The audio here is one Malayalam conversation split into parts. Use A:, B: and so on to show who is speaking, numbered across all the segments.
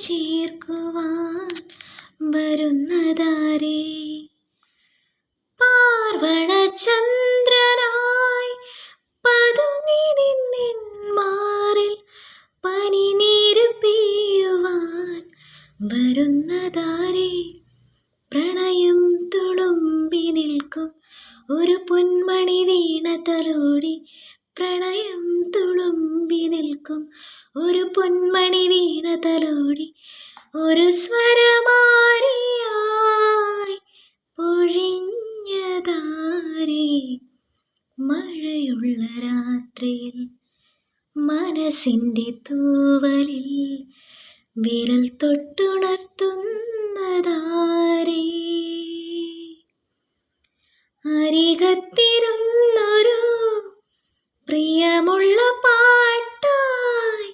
A: ചേർക്കുവാൻ വരുന്നതാരേ? പാർവണചന്ദ്രനായി പതുങ്ങി നിന്നിൻ മാറിൽ പനിനീര് പെയ്യുവാൻ വരുന്നതാരേ? പ്രണയം തുളുമ്പി നിൽക്കും ഒരു പൊന്മണി വീണ തലോടി, പ്രണയം തുളുമ്പി നിൽക്കും ഒരു പൊന്മണി വീണ തലോടി, ഒരു സ്വരമാരിയായി പൊഴിഞ്ഞതാരേ? മഴയുള്ള രാത്രിയിൽ മനസ്സിൻ്റെ തൂവലിൽ വിരൽ തൊട്ടുണർത്തുന്നതാരേ? അരികത്തിരുന്നൊരു പ്രിയമുള്ള പാട്ടായി,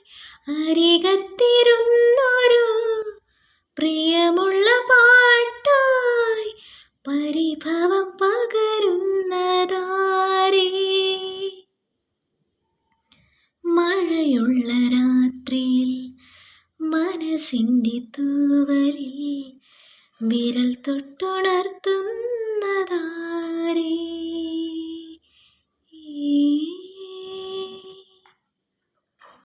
A: അരികത്തിരുന്നൊരു പ്രിയമുള്ള പാട്ടായി പരിഭവം പകരുന്നതാരേ? മഴയുള്ള രാത്രിയിൽ മനസ്സിൻ്റെ തൂവലിൽ വിരൽ തൊട്ടുണർത്തുന്നതാരേ?